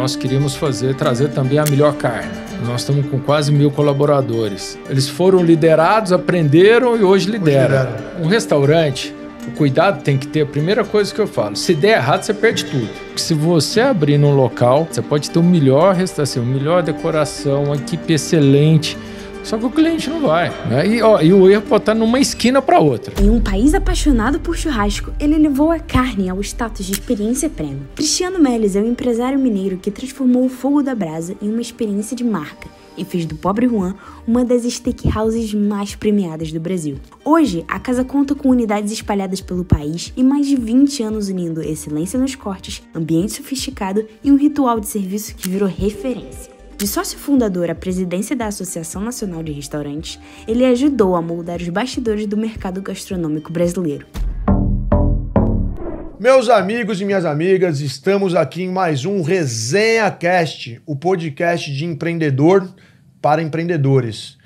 nós queríamos trazer também a melhor carne. Nós estamos com quase 1.000 colaboradores. Eles foram liderados, aprenderam e hoje lideram. Um restaurante, o cuidado tem que ter, a primeira coisa que eu falo, se der errado, você perde tudo. Porque se você abrir num local, você pode ter o melhor restauração, melhor decoração, uma equipe excelente, só que o cliente não vai, né? E o erro pode estar numa esquina para outra. Em um país apaixonado por churrasco, ele levou a carne ao status de experiência premium. Cristiano Melles é um empresário mineiro que transformou o fogo da brasa em uma experiência de marca e fez do Pobre Juan uma das steakhouses mais premiadas do Brasil. Hoje, a casa conta com unidades espalhadas pelo país e mais de 20 anos unindo excelência nos cortes, ambiente sofisticado e um ritual de serviço que virou referência. De sócio fundador à presidência da Associação Nacional de Restaurantes, ele ajudou a moldar os bastidores do mercado gastronômico brasileiro. Meus amigos e minhas amigas, estamos aqui em mais um Resenha Cast, o podcast de empreendedor para empreendedores.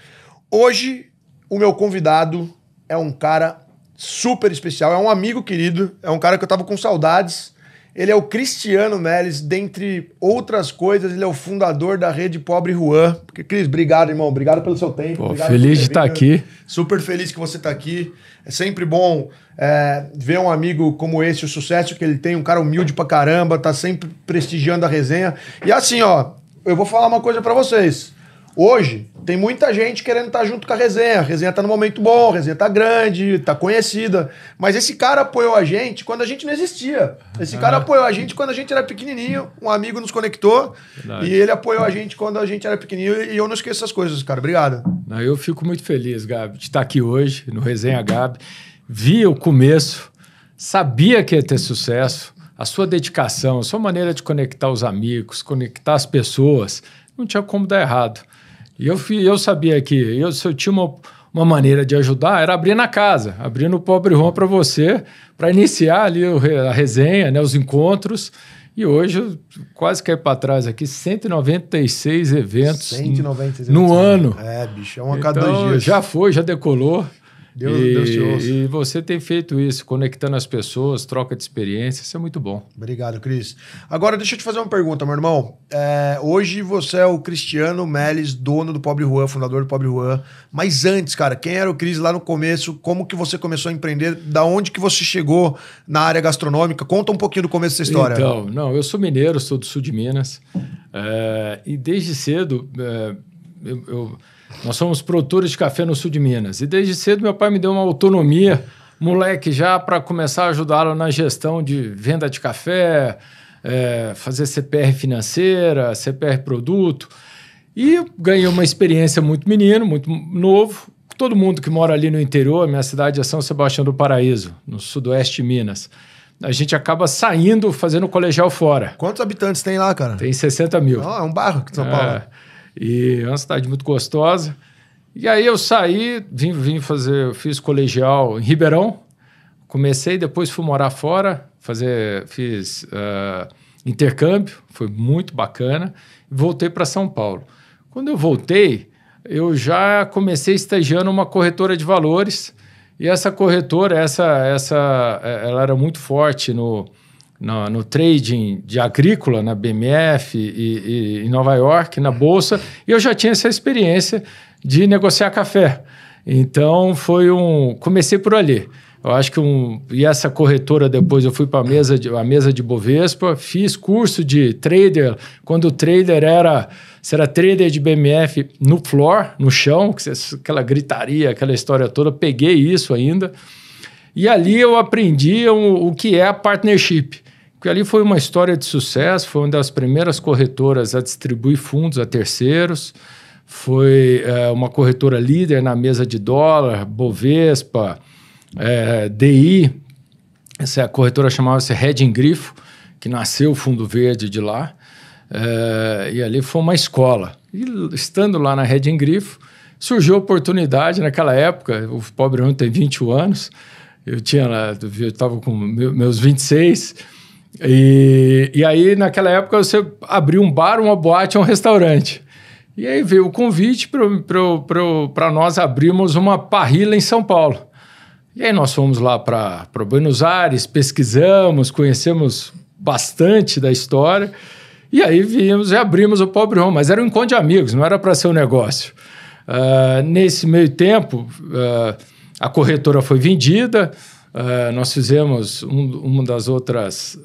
Hoje, o meu convidado é um cara super especial, é um amigo querido, é um cara que eu tava com saudades. Ele é o Cristiano Melles, dentre outras coisas, ele é o fundador da rede Pobre Juan. Porque, Cris, obrigado, irmão. Obrigado pelo seu tempo. Feliz de estar aqui. Super feliz que você está aqui. É sempre bom ver um amigo como esse, o sucesso que ele tem, um cara humilde pra caramba, tá sempre prestigiando a resenha. E assim, ó, eu vou falar uma coisa pra vocês. Hoje, tem muita gente querendo estar junto com a resenha. A resenha tá no momento bom, a resenha tá grande, tá conhecida. Mas esse cara apoiou a gente quando a gente não existia. Esse cara apoiou a gente quando a gente era pequenininho. Um amigo nos conectou. Verdade. E ele apoiou a gente quando a gente era pequenininho. E eu não esqueço essas coisas, cara. Obrigado. Eu fico muito feliz, Gabi, de estar aqui hoje no Resenha Gabi. Vi o começo, sabia que ia ter sucesso. A sua dedicação, a sua maneira de conectar os amigos, conectar as pessoas, não tinha como dar errado. E eu sabia que se eu tinha uma maneira de ajudar, era abrir na casa, abrir no Pobre Juan para você, para iniciar ali a resenha, né, os encontros. E hoje, eu quase caí para trás aqui, 196 eventos, 196 no ano. É, bicho, é um a cada 2 dias. Já decolou. Deus te ouça. E você tem feito isso, conectando as pessoas, troca de experiência, isso é muito bom. Obrigado, Cris. Agora, deixa eu te fazer uma pergunta, meu irmão. Hoje você é o Cristiano Melles, dono do Pobre Juan, fundador do Pobre Juan. Mas antes, cara, quem era o Cris lá no começo? Como que você começou a empreender? Da onde que você chegou na área gastronômica? Conta um pouquinho do começo dessa história. Então, eu sou mineiro, sou do sul de Minas. E desde cedo, nós somos produtores de café no sul de Minas. E desde cedo meu pai me deu uma autonomia, moleque, já para começar a ajudá-lo na gestão de venda de café, fazer CPR financeira, CPR produto. E eu ganhei uma experiência muito menino, muito novo. Todo mundo que mora ali no interior, minha cidade é São Sebastião do Paraíso, no sudoeste de Minas. A gente acaba saindo, fazendo colegial fora. Quantos habitantes tem lá, cara? Tem 60 mil. É um bairro aqui de São Paulo. E é uma cidade muito gostosa. E aí eu saí, fiz colegial em Ribeirão, comecei, depois fui morar fora, fiz intercâmbio, foi muito bacana, e voltei para São Paulo. Quando eu voltei, eu já comecei estagiando uma corretora de valores, e essa corretora, ela era muito forte no trading de agrícola, na BMF e em Nova York, na Bolsa, e eu já tinha essa experiência de negociar café. Então, comecei por ali. Eu acho que e essa corretora, depois eu fui para a mesa de Bovespa, fiz curso de trader, quando o trader você era trader de BMF no floor, no chão, aquela gritaria, aquela história toda, peguei isso ainda. E ali eu aprendi o que é a partnership. Porque ali foi uma história de sucesso, foi uma das primeiras corretoras a distribuir fundos a terceiros, foi uma corretora líder na mesa de dólar, Bovespa, DI, essa corretora chamava-se Hedging Grifo, que nasceu o Fundo Verde de lá, e ali foi uma escola. E estando lá na Hedging Grifo, surgiu a oportunidade naquela época, o Pobre Juan tem 21 anos, eu estava com meus 26, e aí naquela época você abriu um bar, uma boate, um restaurante. E aí veio o convite para nós abrirmos uma parrilla em São Paulo. E aí nós fomos lá para Buenos Aires, pesquisamos, conhecemos bastante da história E aí vimos e abrimos o Pobre Juan, mas era um encontro de amigos, não era para ser um negócio. Nesse meio tempo, a corretora foi vendida, nós fizemos uma das outras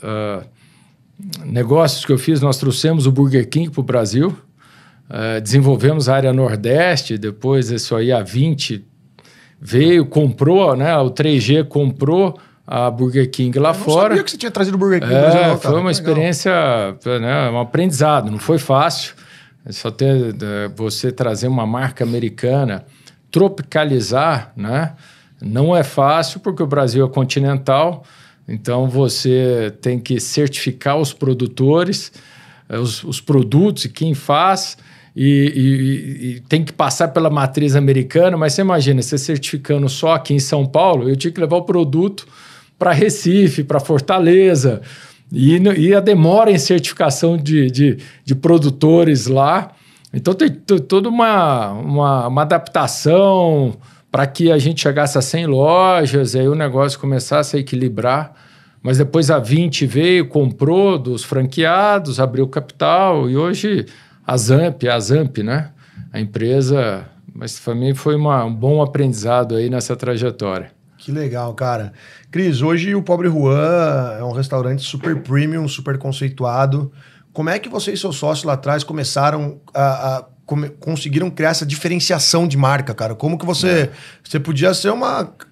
negócios que eu fiz, nós trouxemos o Burger King para o Brasil, desenvolvemos a área Nordeste, depois isso aí a 20 veio, comprou, né, o 3G comprou a Burger King lá fora. Eu sabia que você tinha trazido o Burger King no Brasil. Não, foi uma experiência, né, um aprendizado, não foi fácil. Só ter você trazer uma marca americana, tropicalizar, né? Não é fácil porque o Brasil é continental, então você tem que certificar os produtores, os produtos e quem faz, e tem que passar pela matriz americana, mas você imagina, você certificando só aqui em São Paulo, eu tinha que levar o produto para Recife, para Fortaleza, e a demora em certificação de produtores lá. Então, tem toda uma adaptação para que a gente chegasse a 100 lojas, e aí o negócio começasse a equilibrar. Mas depois a 20 veio, comprou dos franqueados, abriu capital, e hoje a Zamp, né? A empresa... Mas também foi um bom aprendizado aí nessa trajetória. Que legal, cara. Cris, hoje o Pobre Juan é um restaurante super premium, super conceituado. Como é que você e seu sócio lá atrás começaram conseguiram criar essa diferenciação de marca, cara? Como que você podia ser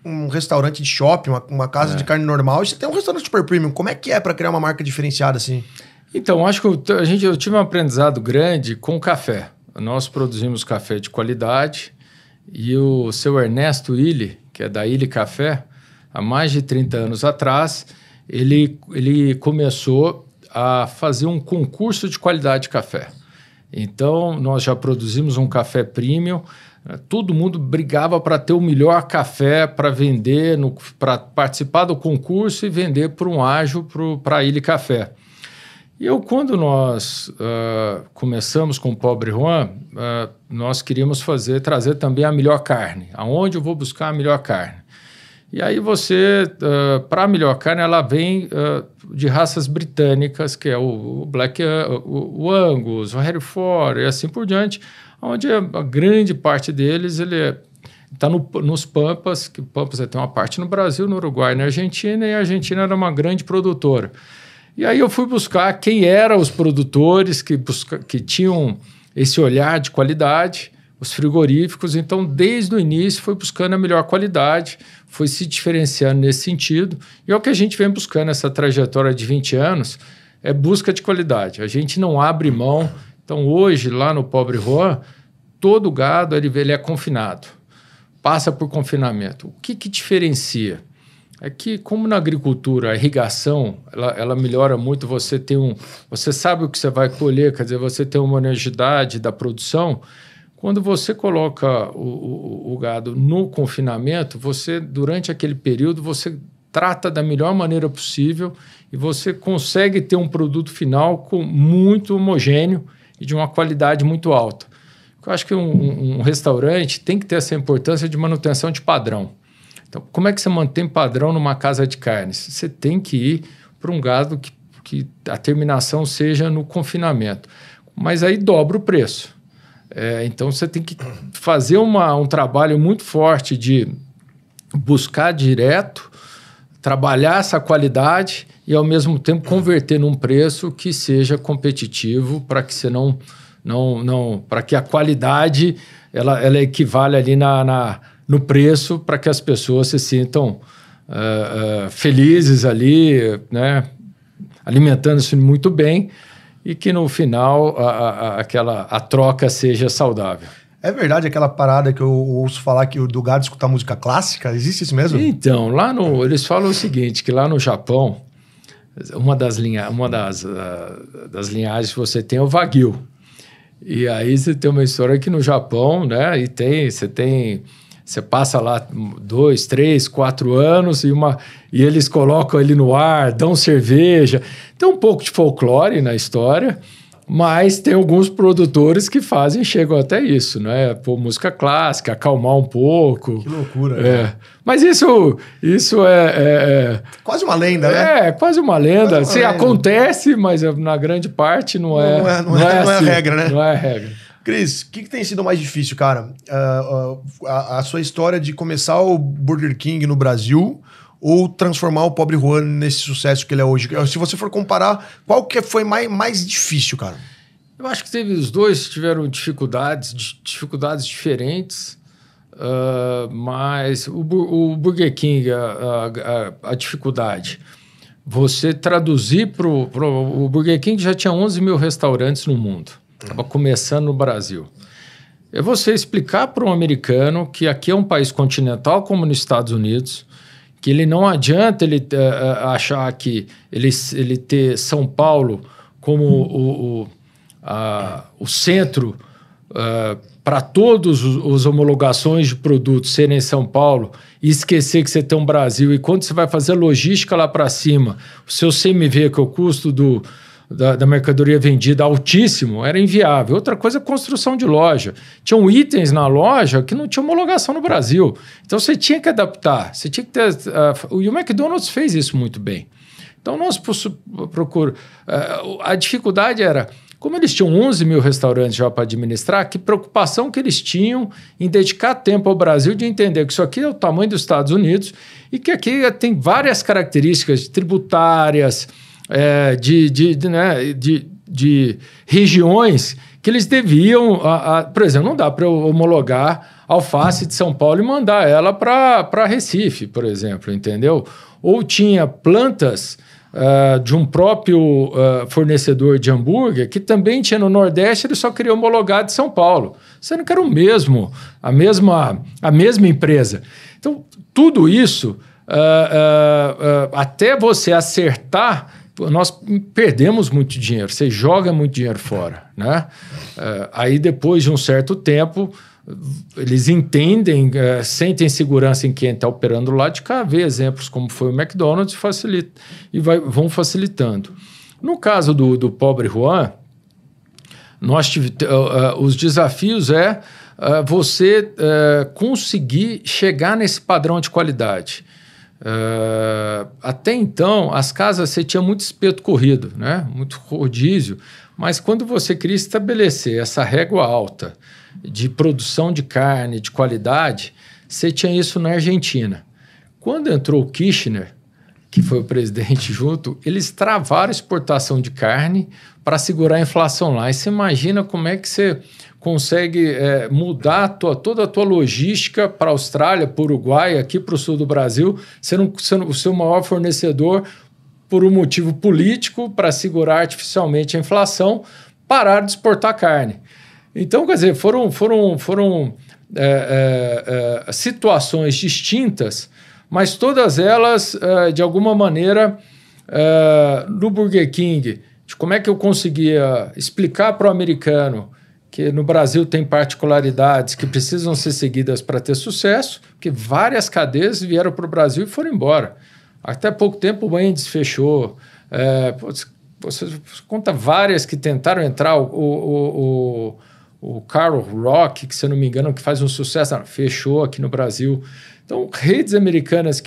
um restaurante de shopping, uma casa de carne normal, e você tem um restaurante super premium. Como é que é para criar uma marca diferenciada assim? Então, acho que eu tive um aprendizado grande com o café. Nós produzimos café de qualidade e o seu Ernesto Illy, que é da Illy Café, há mais de 30 anos atrás, ele começou a fazer um concurso de qualidade de café. Então, nós já produzimos um café premium, todo mundo brigava para ter o melhor café para vender, para participar do concurso e vender por um ágio para a Illy Café. E quando nós começamos com o Pobre Juan, nós queríamos trazer também a melhor carne. Aonde eu vou buscar a melhor carne? E aí para a melhor carne, ela vem de raças britânicas, que é o Black, o Angus, o Hereford e assim por diante, onde a grande parte deles está nos Pampas, que o Pampas tem uma parte no Brasil, no Uruguai, na Argentina, e a Argentina era uma grande produtora. E aí eu fui buscar quem eram os produtores que tinham esse olhar de qualidade, os frigoríficos. Então, desde o início, foi buscando a melhor qualidade, foi se diferenciando nesse sentido. E é o que a gente vem buscando essa trajetória de 20 anos, é busca de qualidade. A gente não abre mão. Então, hoje, lá no Pobre Juan, todo gado ele é confinado, passa por confinamento. O que diferencia? É que, como na agricultura, a irrigação, ela melhora muito, você sabe o que você vai colher, quer dizer, você tem uma homogeneidade da produção. Quando você coloca o gado no confinamento, durante aquele período, você trata da melhor maneira possível e você consegue ter um produto final muito homogêneo e de uma qualidade muito alta. Eu acho que um restaurante tem que ter essa importância de manutenção de padrão. Então, como é que você mantém padrão numa casa de carnes? Você tem que ir para um gado que a terminação seja no confinamento. Mas aí dobra o preço. Então, você tem que fazer um trabalho muito forte de buscar direto, trabalhar essa qualidade e, ao mesmo tempo, converter num preço que seja competitivo para que você para que a qualidade ela equivale ali no preço para que as pessoas se sintam felizes ali, né, alimentando-se muito bem e que no final a troca seja saudável. É verdade aquela parada que eu ouço falar do gado escutar música clássica? Existe isso mesmo? Então, eles falam o seguinte, que lá no Japão, uma das linhagens que você tem é o Wagyu. E aí você tem uma história que no Japão, né, você passa lá 2, 3, 4 anos e eles colocam ele no ar, dão cerveja. Tem um pouco de folclore na história Mas tem alguns produtores que chegam até isso, né? Pôr música clássica, acalmar um pouco. Que loucura. Né? Mas isso é... Quase uma lenda, né? É, quase uma lenda. Quase uma lenda. Acontece, mas na grande parte não é a regra, né? Não é a regra. Cris, o que tem sido mais difícil, cara? A sua história de começar o Burger King no Brasil ou transformar o Pobre Juan nesse sucesso que ele é hoje? Se você for comparar, qual que foi mais difícil, cara? Eu acho que os dois tiveram dificuldades diferentes, mas o Burger King, a dificuldade, você traduzir o Burger King já tinha 11 mil restaurantes no mundo, estava começando no Brasil. É você explicar para um americano que aqui é um país continental como nos Estados Unidos, que ele não adianta ele achar que ele ter São Paulo como o centro para todas as homologações de produtos serem em São Paulo e esquecer que você tem um Brasil. E quando você vai fazer logística lá para cima, o seu CMV, que é o custo da mercadoria vendida altíssimo, era inviável. Outra coisa é construção de loja. Tinham itens na loja que não tinham homologação no Brasil. Então você tinha que adaptar. Você tinha que ter, e o McDonald's fez isso muito bem. Então nós procuramos... a dificuldade era, como eles tinham 11 mil restaurantes já para administrar, que preocupação que eles tinham em dedicar tempo ao Brasil de entender que isso aqui é o tamanho dos Estados Unidos e que aqui tem várias características tributárias, de regiões que eles deviam... por exemplo, não dá para homologar alface de São Paulo e mandar ela para Recife, por exemplo, entendeu? Ou tinha plantas de um próprio fornecedor de hambúrguer que também tinha no Nordeste, ele só queria homologar de São Paulo, sendo que era a mesma empresa. Então, tudo isso, até você acertar, nós perdemos muito dinheiro, você joga muito dinheiro fora, né? Aí depois de um certo tempo, eles entendem, sentem segurança em quem está operando lá de cá, vê exemplos como foi o McDonald's vão facilitando. No caso do Pobre Juan, os desafios você conseguir chegar nesse padrão de qualidade. Até então, as casas você tinha muito espeto corrido, né? Muito rodízio, mas quando você queria estabelecer essa régua alta de produção de carne, de qualidade, você tinha isso na Argentina. Quando entrou o Kirchner, que foi o presidente junto, eles travaram a exportação de carne para segurar a inflação lá. E você imagina como é que você consegue mudar toda a tua logística para a Austrália, para o Uruguai, aqui para o sul do Brasil, sendo o seu maior fornecedor por um motivo político para segurar artificialmente a inflação, parar de exportar carne. Então, quer dizer, foram situações distintas, mas todas elas, de alguma maneira, no Burger King, de como é que eu conseguia explicar para o americano que no Brasil tem particularidades que precisam ser seguidas para ter sucesso, porque várias cadeias vieram para o Brasil e foram embora. Até pouco tempo o Wendy's fechou. Você conta várias que tentaram entrar, o Carl Rock, que se eu não me engano, que faz um sucesso, fechou aqui no Brasil. Então, redes americanas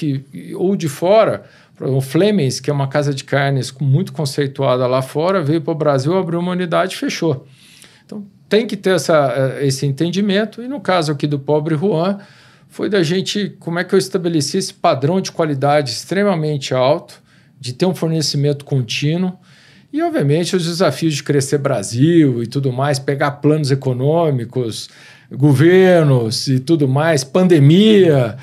ou de fora, o Fleming's, que é uma casa de carnes muito conceituada lá fora, veio para o Brasil, abriu uma unidade e fechou. Então, tem que ter esse entendimento. E no caso aqui do Pobre Juan, foi da gente, como é que eu estabeleci esse padrão de qualidade extremamente alto, de ter um fornecimento contínuo, e, obviamente, os desafios de crescer Brasil e tudo mais, pegar planos econômicos, governos e tudo mais, pandemia.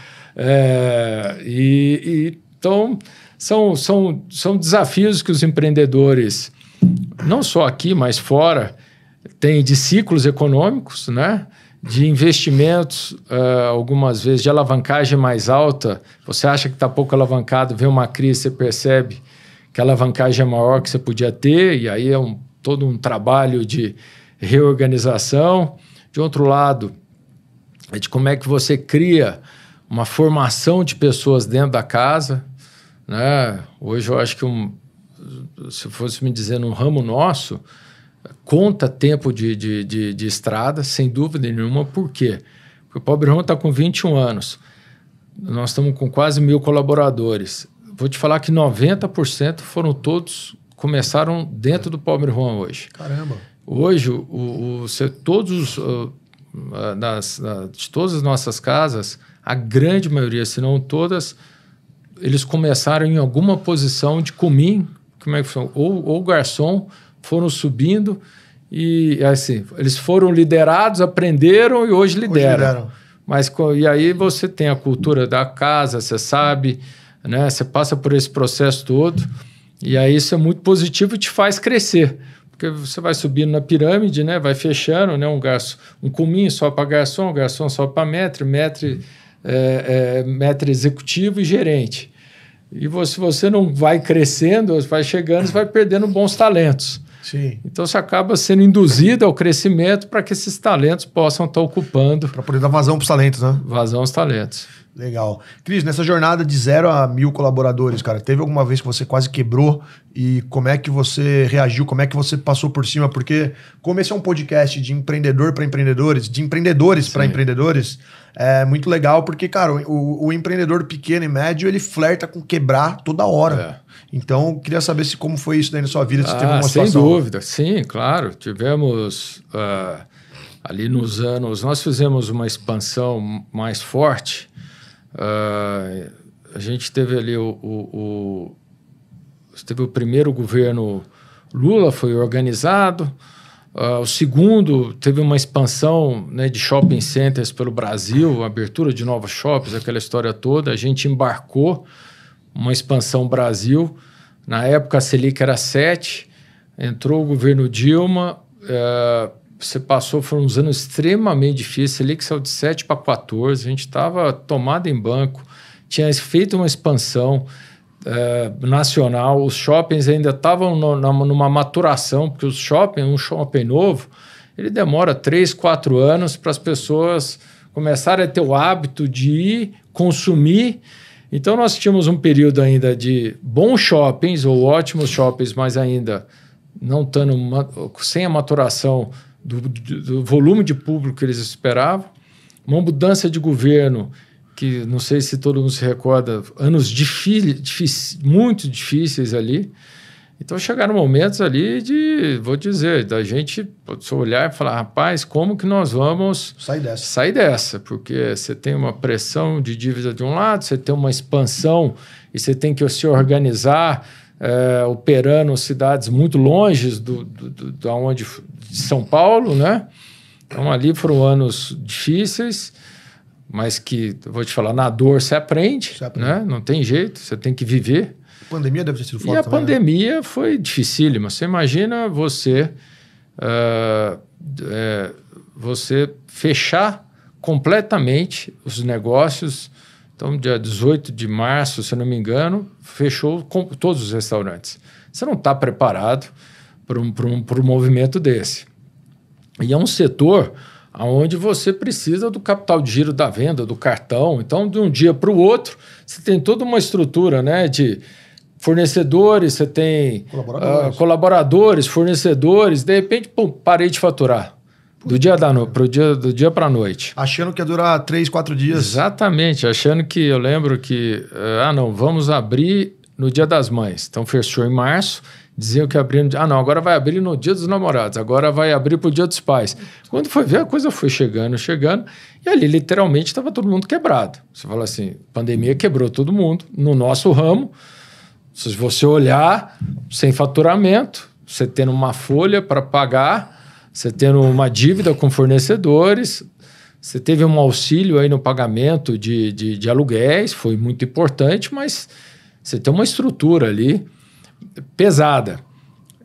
Então, são desafios que os empreendedores, não só aqui, mas fora, têm de ciclos econômicos, né? De investimentos, algumas vezes, de alavancagem mais alta. Você acha que está pouco alavancado, vem uma crise, você percebe que a alavancagem é maior que você podia ter, e aí é todo um trabalho de reorganização. De outro lado, é de como é que você cria uma formação de pessoas dentro da casa, né? Hoje eu acho que, se fosse me dizer num ramo nosso, conta tempo de estrada, sem dúvida nenhuma. Por quê? Porque o Pobre Juan está com 21 anos. Nós estamos com quase 1.000 colaboradores. Vou te falar que 90% foram todos, começaram dentro do Pobre Juan hoje. Caramba! Hoje, de todas as nossas casas, a grande maioria, se não todas, eles começaram em alguma posição de comim, como é que foi? Ou garçom, foram subindo e assim, eles foram liderados, aprenderam e hoje lideram. Mas e aí você tem a cultura da casa, você sabe, né? Você passa por esse processo todo e aí isso é muito positivo e te faz crescer. Porque você vai subindo na pirâmide, né? Vai fechando, né? Um cominho só para garçom, garçom só para maître executivo e gerente. E se você não vai crescendo, vai chegando, você vai perdendo bons talentos. Sim. Então você acaba sendo induzido ao crescimento para que esses talentos possam estar ocupando. Para poder dar vazão para os talentos, né? Vazão aos talentos. Legal. Cris, nessa jornada de 0 a 1.000 colaboradores, cara, teve alguma vez que você quase quebrou e como é que você reagiu, como é que você passou por cima? Porque como esse é um podcast de empreendedor para empreendedores, de empreendedores para empreendedores, é muito legal porque, cara, o empreendedor pequeno e médio, ele flerta com quebrar toda hora. Então, eu queria saber como foi isso daí na sua vida, se teve alguma situação. Sem dúvida, sim, claro. Tivemos, ali nos anos, nós fizemos uma expansão mais forte. A gente teve ali teve o primeiro governo Lula, foi organizado. O segundo teve uma expansão, né, de shopping centers pelo Brasil, abertura de novos shoppings, aquela história toda. A gente embarcou uma expansão Brasil. Na época a Selic era 7, entrou o governo Dilma, você passou, foram uns anos extremamente difíceis, a Selic saiu de 7 para 14, a gente estava tomado em banco, tinha feito uma expansão nacional, os shoppings ainda estavam numa maturação, porque um shopping novo, ele demora 3, 4 anos para as pessoas começarem a ter o hábito de ir consumir. Então, nós tínhamos um período ainda de bons shoppings ou ótimos shoppings, mas ainda não estando sem a maturação do volume de público que eles esperavam. Uma mudança de governo que, não sei se todo mundo se recorda, anos muito difíceis ali. Então, chegaram momentos ali da gente olhar e falar, rapaz, como que nós vamos sair dessa? Porque você tem uma pressão de dívida de um lado, você tem uma expansão e você tem que se organizar, operando cidades muito longe de São Paulo, né? Então, ali foram anos difíceis, mas que, vou te falar, na dor se aprende. Né? Não tem jeito, você tem que viver. A pandemia deve ter sido forte. E a pandemia foi dificílima. Você imagina você fechar completamente os negócios. Então, dia 18 de março, se eu não me engano, fechou todos os restaurantes. Você não está preparado para um movimento desse. E é um setor onde você precisa do capital de giro da venda, do cartão. Então, de um dia para o outro, você tem toda uma estrutura, né, de fornecedores, você tem colaboradores, fornecedores, de repente, pum, parei de faturar. Do dia para a noite. Achando que ia durar 3, 4 dias. Exatamente, achando que, eu lembro que, vamos abrir no Dia das Mães. Então, fechou em março, diziam que abriam, agora vai abrir no Dia dos Namorados, agora vai abrir para o Dia dos Pais. Quando foi ver, a coisa foi chegando, e ali, literalmente, estava todo mundo quebrado. Você fala assim, pandemia quebrou todo mundo, no nosso ramo. Se você olhar, sem faturamento, você tendo uma folha para pagar, você tendo uma dívida com fornecedores, você teve um auxílio aí no pagamento de aluguéis, foi muito importante, mas você tem uma estrutura ali pesada.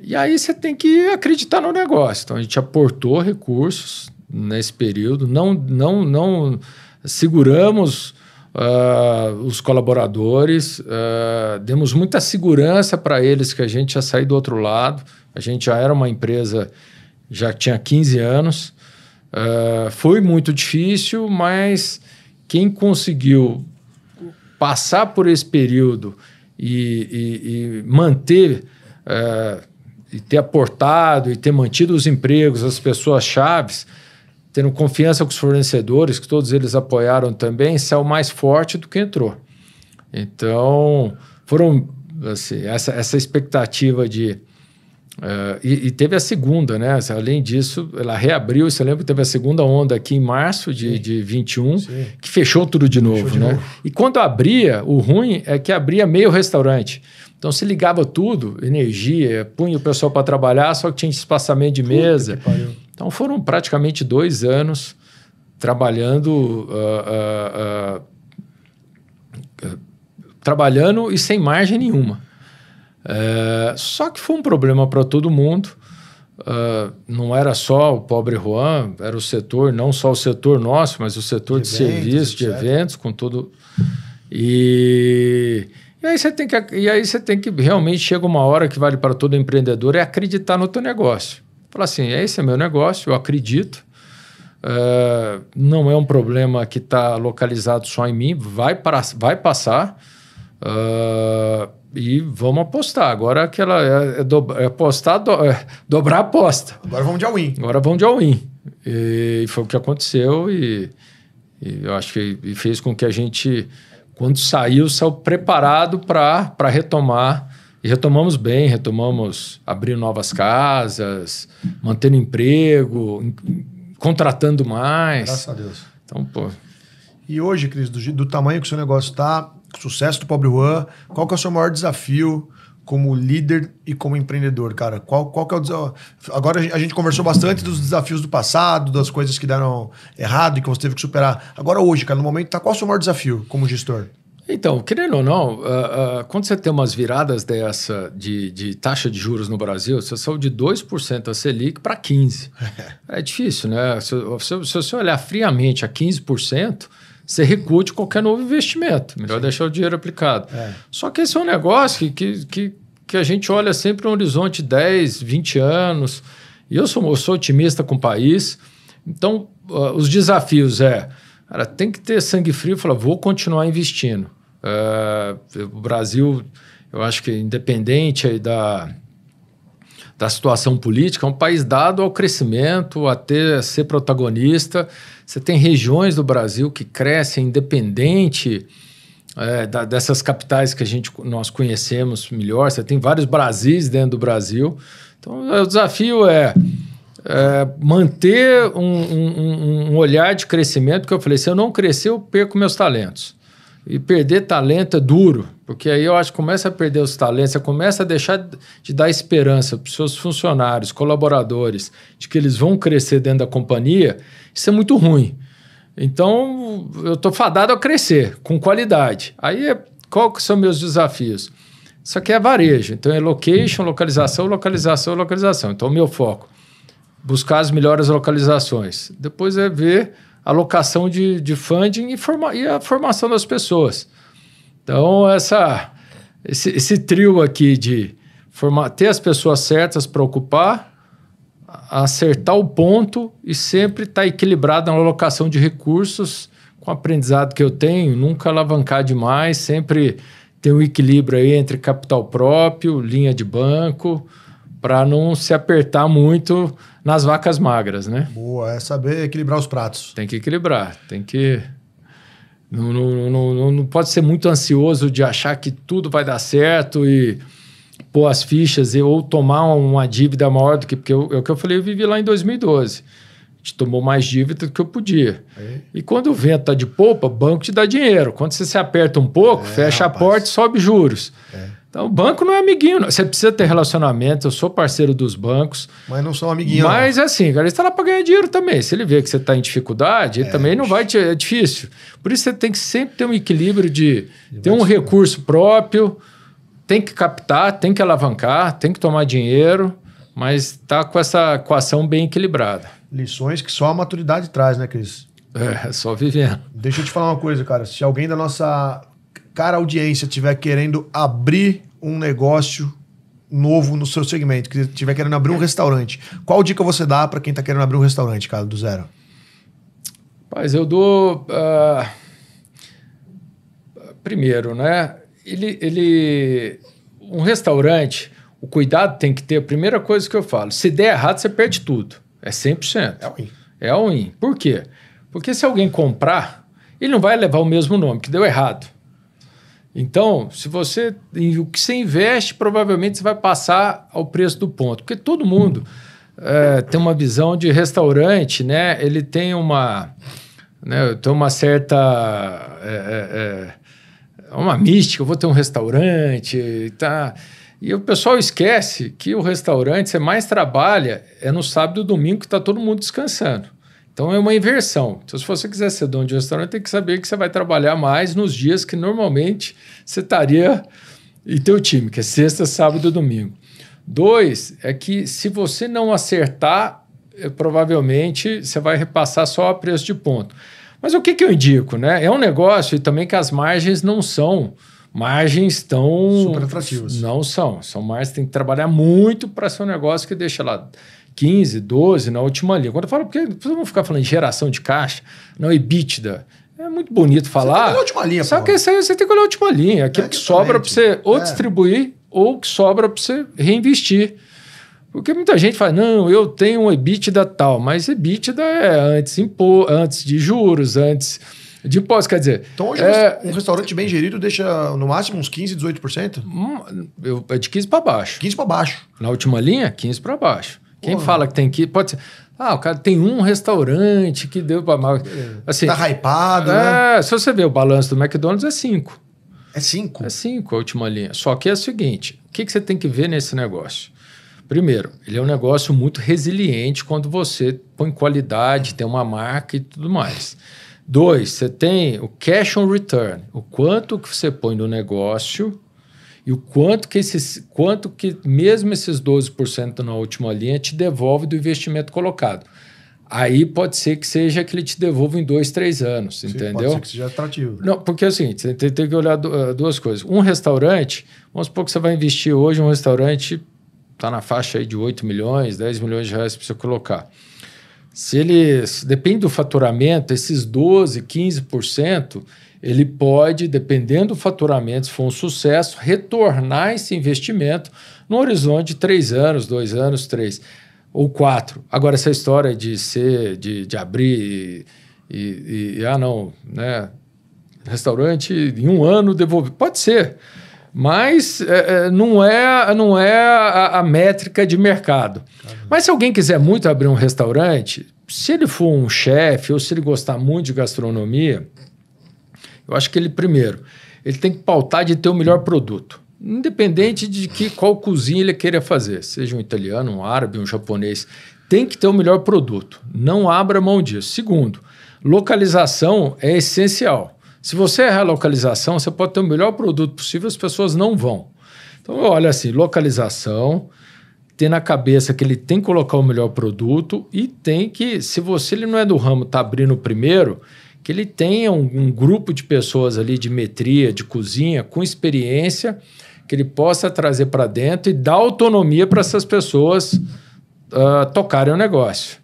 E aí você tem que acreditar no negócio. Então, a gente aportou recursos nesse período, não seguramos os colaboradores, demos muita segurança para eles que a gente ia sair do outro lado. A gente já era uma empresa, já tinha 15 anos. Foi muito difícil, mas quem conseguiu passar por esse período e manter e ter aportado e ter mantido os empregos, as pessoas chaves, tendo confiança com os fornecedores, que todos eles apoiaram também, saiu mais forte do que entrou. Então, foram assim, essa expectativa de... e teve a segunda, né? Além disso, ela reabriu. Você lembra que teve a segunda onda aqui em março de 21, Sim. que fechou tudo de novo, né? E quando abria, o ruim é que abria meio restaurante. Então, se ligava tudo, energia, punha o pessoal para trabalhar, só que tinha espaçamento de mesa. Então, foram praticamente 2 anos trabalhando... trabalhando e sem margem nenhuma. Só que foi um problema para todo mundo. Não era só o pobre Juan, era o setor, não só o setor nosso, mas o setor de serviços, de eventos, com todo... E aí você tem que realmente chega uma hora que vale para todo empreendedor é acreditar no teu negócio. Falar assim, esse é meu negócio, eu acredito. Não é um problema que está localizado só em mim, vai passar. E vamos apostar. Agora dobrar a aposta. Agora vamos de all-in. Agora vamos de all-in. E foi o que aconteceu e eu acho que fez com que a gente, quando saiu preparado para retomar. E retomamos bem, abrindo novas casas, mantendo emprego, contratando mais. Graças a Deus. Então, pô... E hoje, Cris, do tamanho que o seu negócio está, sucesso do Pobre Juan, qual que é o seu maior desafio como líder e como empreendedor, cara? Qual que é o desafio? Agora a gente conversou bastante dos desafios do passado, das coisas que deram errado e que você teve que superar. Agora hoje, cara, no momento, qual é o seu maior desafio como gestor? Então, querendo ou não, quando você tem umas viradas dessa de taxa de juros no Brasil, você saiu de 2% a Selic para 15%. É difícil, né? Se você olhar friamente a 15%, você recua de qualquer novo investimento. Melhor deixar o dinheiro aplicado. Só que esse é um negócio que a gente olha sempre no horizonte de 10, 20 anos. E eu sou otimista com o país. Então, os desafios cara, tem que ter sangue frio e falar, vou continuar investindo. O Brasil, eu acho que independente aí da situação política, é um país dado ao crescimento, a ser protagonista. Você tem regiões do Brasil que crescem independente dessas capitais que nós conhecemos melhor. Você tem vários Brasis dentro do Brasil. Então, o desafio é manter um olhar de crescimento, que eu falei, se eu não crescer, eu perco meus talentos. E perder talento é duro, porque aí eu acho que começa a perder os talentos, você começa a deixar de dar esperança para os seus funcionários, colaboradores, de que eles vão crescer dentro da companhia, isso é muito ruim. Então, eu estou fadado a crescer, com qualidade. Aí, qual que são meus desafios? Isso aqui é varejo, então é location, localização, localização, localização. Então, o meu foco, buscar as melhores localizações. Depois é ver a alocação de funding e a formação das pessoas. Então, esse trio aqui de ter as pessoas certas para ocupar, acertar o ponto e sempre estar equilibrado na alocação de recursos, com o aprendizado que eu tenho, nunca alavancar demais, sempre ter um equilíbrio aí entre capital próprio, linha de banco, para não se apertar muito nas vacas magras, né? Boa, é saber equilibrar os pratos. Tem que equilibrar, tem que... Não pode ser muito ansioso de achar que tudo vai dar certo e pôr as fichas ou tomar uma dívida maior do que... Porque é o que eu falei, eu vivi lá em 2012. A gente tomou mais dívida do que eu podia. E quando o vento está de popa, o banco te dá dinheiro. Quando você se aperta um pouco, fecha a porta e sobe juros. Então, o banco não é amiguinho. Não. Você precisa ter relacionamento. Eu sou parceiro dos bancos. Mas não são amiguinhos. Mas, assim, cara, ele está lá para ganhar dinheiro também. Se ele vê que você está em dificuldade, ele também não vai... É difícil. Por isso, você tem que sempre ter um equilíbrio de ter um recurso próprio, tem que captar, tem que alavancar, tem que tomar dinheiro, mas tá com essa equação bem equilibrada. Lições que só a maturidade traz, né, Cris? Só vivendo. Deixa eu te falar uma coisa, cara. Se alguém da nossa cara audiência estiver querendo abrir um negócio novo no seu segmento, que estiver querendo abrir um restaurante, qual dica você dá para quem está querendo abrir um restaurante, cara, do zero? Mas eu dou... primeiro, né? Um restaurante, o cuidado tem que ter, a primeira coisa que eu falo, se der errado, você perde tudo. É 100%. É ruim. É ruim. Por quê? Porque se alguém comprar, ele não vai levar o mesmo nome, que deu errado. Então, se você, o que você investe, provavelmente você vai passar ao preço do ponto. Porque todo mundo tem uma visão de restaurante, né? Ele tem uma certa... uma mística, eu vou ter um restaurante, tá? E o pessoal esquece que o restaurante, você mais trabalha no sábado e domingo, que está todo mundo descansando. Então é uma inversão. Então, se você quiser ser dono de um restaurante, tem que saber que você vai trabalhar mais nos dias que normalmente você estaria em teu time, que é sexta, sábado e domingo. 2, é que se você não acertar, provavelmente você vai repassar só a preço de ponto. Mas o que eu indico, né? É um negócio e também que as margens não são margens tão... super atrativas. Não são. São margens que tem que trabalhar muito para ser um negócio que deixa lá 15, 12 na última linha. Quando eu falo, porque vamos ficar falando em geração de caixa, não EBITDA. É muito bonito falar. Você tem que olhar a última linha, só que você tem que olhar a última linha. Aquilo que sobra para você ou distribuir ou que sobra para você reinvestir. Porque muita gente fala, não, eu tenho um EBITDA tal, mas EBITDA é antes de juros, antes de impostos, quer dizer... Então hoje um restaurante bem gerido deixa no máximo uns 15%, 18%? É de 15 para baixo. 15 para baixo. Na última linha, 15 para baixo. Quem fala que tem que... Pode ser... o cara tem um restaurante que deu para... Assim, tá hypado, né? Se você ver o balanço do McDonald's, é 5. É 5? É 5 a última linha. Só que é o seguinte, o que você tem que ver nesse negócio? Primeiro, ele é um negócio muito resiliente quando você põe qualidade, tem uma marca e tudo mais. 2, você tem o cash on return, o quanto que você põe no negócio e o quanto que mesmo esses 12% na última linha te devolve do investimento colocado. Aí pode ser que seja que ele te devolva em 2, 3 anos, sim, entendeu? Pode ser que seja atrativo. Não, porque é o seguinte, você tem que olhar duas coisas. Um restaurante, vamos supor que você vai investir hoje em um restaurante, está na faixa aí de 8 milhões, 10 milhões de reais para você colocar. Depende do faturamento, esses 12%, 15%, ele pode, dependendo do faturamento, se for um sucesso, retornar esse investimento no horizonte de 3 anos, 2 anos, 3 ou 4. Agora, essa história de abrir restaurante em 1 ano devolver, pode ser, mas não é a métrica de mercado. Mas se alguém quiser muito abrir um restaurante, se ele for um chefe ou se ele gostar muito de gastronomia, eu acho que ele tem que pautar de ter o melhor produto. Independente de qual cozinha ele queira fazer, seja um italiano, um árabe, um japonês, tem que ter o melhor produto. Não abra mão disso. Segundo, localização é essencial. Se você errar a localização, você pode ter o melhor produto possível, as pessoas não vão. Então, olha assim, localização, ter na cabeça que ele tem que colocar o melhor produto e tem que, se ele não é do ramo, está abrindo o primeiro, que ele tenha um grupo de pessoas ali de metria, de cozinha, com experiência, que ele possa trazer para dentro e dar autonomia para essas pessoas tocarem o negócio.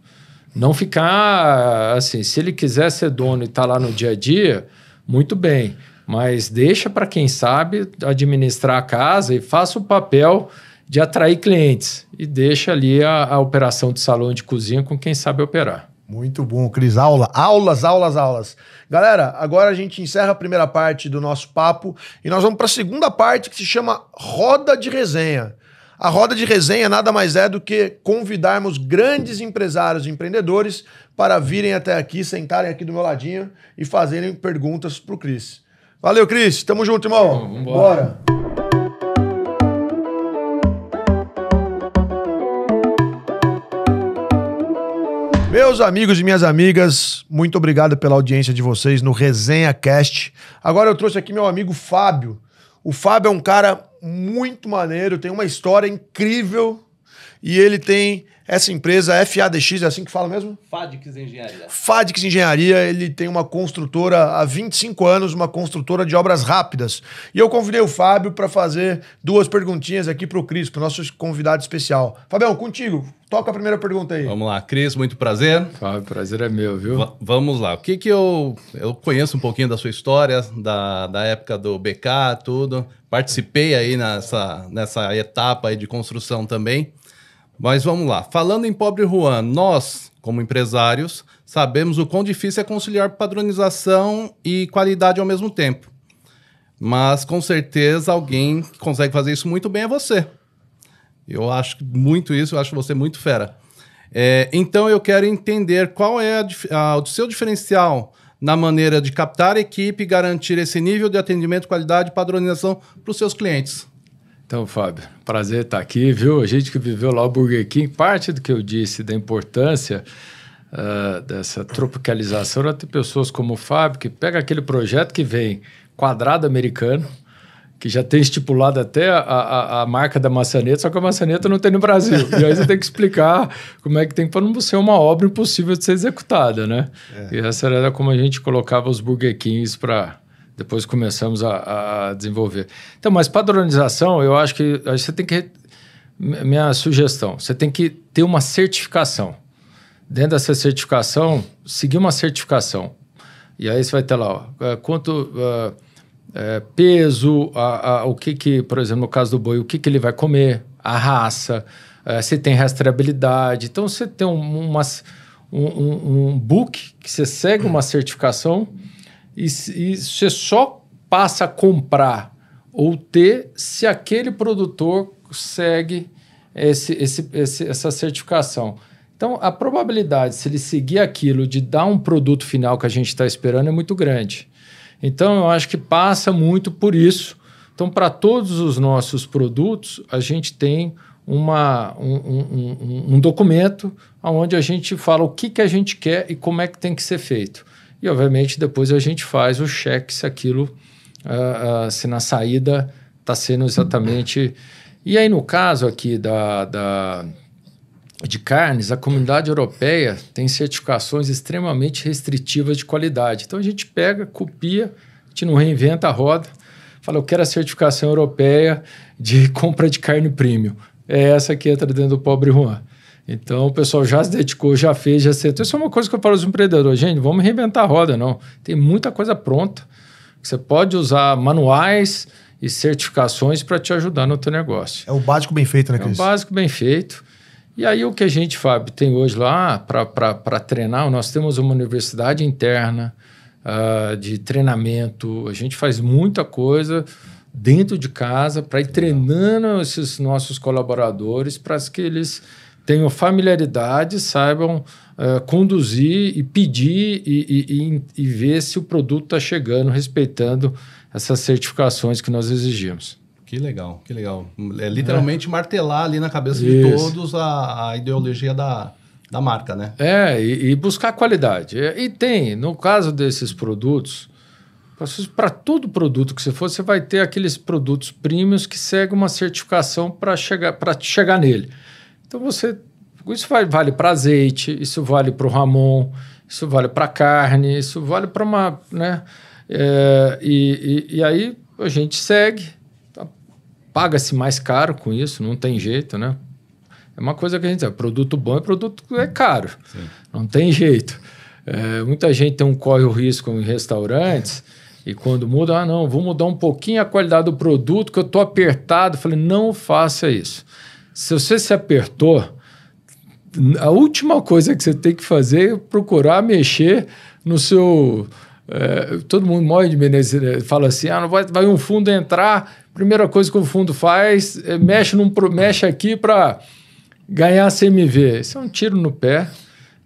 Não ficar assim, se ele quiser ser dono e estar lá no dia a dia, muito bem, mas deixa para quem sabe administrar a casa e faça o papel de atrair clientes e deixa ali a operação de salão de cozinha com quem sabe operar. Muito bom, Cris. Aulas. Galera, agora a gente encerra a primeira parte do nosso papo e nós vamos para a segunda parte que se chama Roda de Resenha. A roda de resenha nada mais é do que convidarmos grandes empresários e empreendedores para virem até aqui, sentarem aqui do meu ladinho e fazerem perguntas para o Cris. Valeu, Cris. Tamo junto, irmão. Vamos embora. Meus amigos e minhas amigas, muito obrigado pela audiência de vocês no Resenha Cast. Agora eu trouxe aqui meu amigo Fábio. O Fábio é um cara muito maneiro, tem uma história incrível e ele tem Essa empresa, FADX, é assim que fala mesmo? Fadix Engenharia. Fadix Engenharia, ele tem uma construtora há 25 anos, uma construtora de obras rápidas. E eu convidei o Fábio para fazer 2 perguntinhas aqui para o Cris, para o nosso convidado especial. Fabião, contigo. Toca a primeira pergunta aí. Vamos lá, Cris, muito prazer. Fábio, prazer é meu, viu? Vamos lá. O que eu conheço um pouquinho da sua história, da época do BK, tudo. Participei aí nessa etapa aí de construção também. Mas vamos lá. Falando em Pobre Juan, nós, como empresários, sabemos o quão difícil é conciliar padronização e qualidade ao mesmo tempo. Mas, com certeza, alguém que consegue fazer isso muito bem é você. Eu acho muito isso, eu acho você muito fera. Então, eu quero entender qual é o seu diferencial na maneira de captar a equipe e garantir esse nível de atendimento, qualidade e padronização para os seus clientes. Então, Fábio, prazer estar aqui, viu? A gente que viveu lá o Burger King, parte do que eu disse da importância dessa tropicalização era ter pessoas como o Fábio, que pega aquele projeto que vem quadrado americano, que já tem estipulado até a marca da maçaneta, só que a maçaneta não tem no Brasil. E aí você tem que explicar como é que tem para não ser uma obra impossível de ser executada, né? E essa era como a gente colocava os Burger Kings para... Depois começamos a desenvolver. Então, mas padronização, eu acho que você tem que... Minha sugestão, você tem que ter uma certificação. Dentro dessa certificação, seguir uma certificação. E aí você vai ter lá, ó, quanto peso, o que, por exemplo, no caso do boi, o que ele vai comer, a raça, se tem rastreabilidade. Então, você tem um book que você segue uma certificação e você só passa a comprar ou ter se aquele produtor segue essa certificação. Então, a probabilidade, se ele seguir aquilo, de dar um produto final que a gente está esperando é muito grande. Então, eu acho que passa muito por isso. Então, para todos os nossos produtos, a gente tem um documento onde a gente fala o que a gente quer e como é que tem que ser feito. E, obviamente, depois a gente faz o check se aquilo, se na saída está sendo exatamente... E aí, no caso aqui de carnes, a Comunidade Europeia tem certificações extremamente restritivas de qualidade. Então, a gente pega, copia, a gente não reinventa a roda, fala, eu quero a certificação europeia de compra de carne premium. É essa que entra dentro do Pobre Juan. Então, o pessoal já se dedicou, já fez, já acertou. Isso é uma coisa que eu falo aos empreendedores. Gente, vamos reinventar a roda, não. Tem muita coisa pronta. Você pode usar manuais e certificações para te ajudar no teu negócio. É o básico bem feito, né, Cris? É o básico bem feito. E aí, o que a gente, Fábio, tem hoje lá para treinar, nós temos uma universidade interna de treinamento. A gente faz muita coisa dentro de casa para ir treinando esses nossos colaboradores para que eles tenham familiaridade, saibam conduzir e pedir e ver se o produto está chegando, respeitando essas certificações que nós exigimos. Que legal, que legal. É literalmente martelar ali na cabeça de todos a ideologia da marca, né? E buscar qualidade. E tem, no caso desses produtos, para todo produto que você for, você vai ter aqueles produtos premiums que seguem uma certificação para chegar nele. Então, isso vale para azeite, isso vale para o Ramon, isso vale para carne, isso vale para uma... Né? E aí a gente segue, paga-se mais caro com isso, não tem jeito, né? É uma coisa que a gente diz, produto bom produto caro, sim. Não tem jeito. Muita gente corre o risco em restaurantes e quando muda, não, vou mudar um pouquinho a qualidade do produto que eu estou apertado. Eu falei, não faça isso. Se você se apertou, a última coisa que você tem que fazer é procurar mexer no seu... todo mundo morre de medo, fala assim, não vai um fundo entrar, primeira coisa que o fundo faz é mexe aqui para ganhar CMV. Isso é um tiro no pé.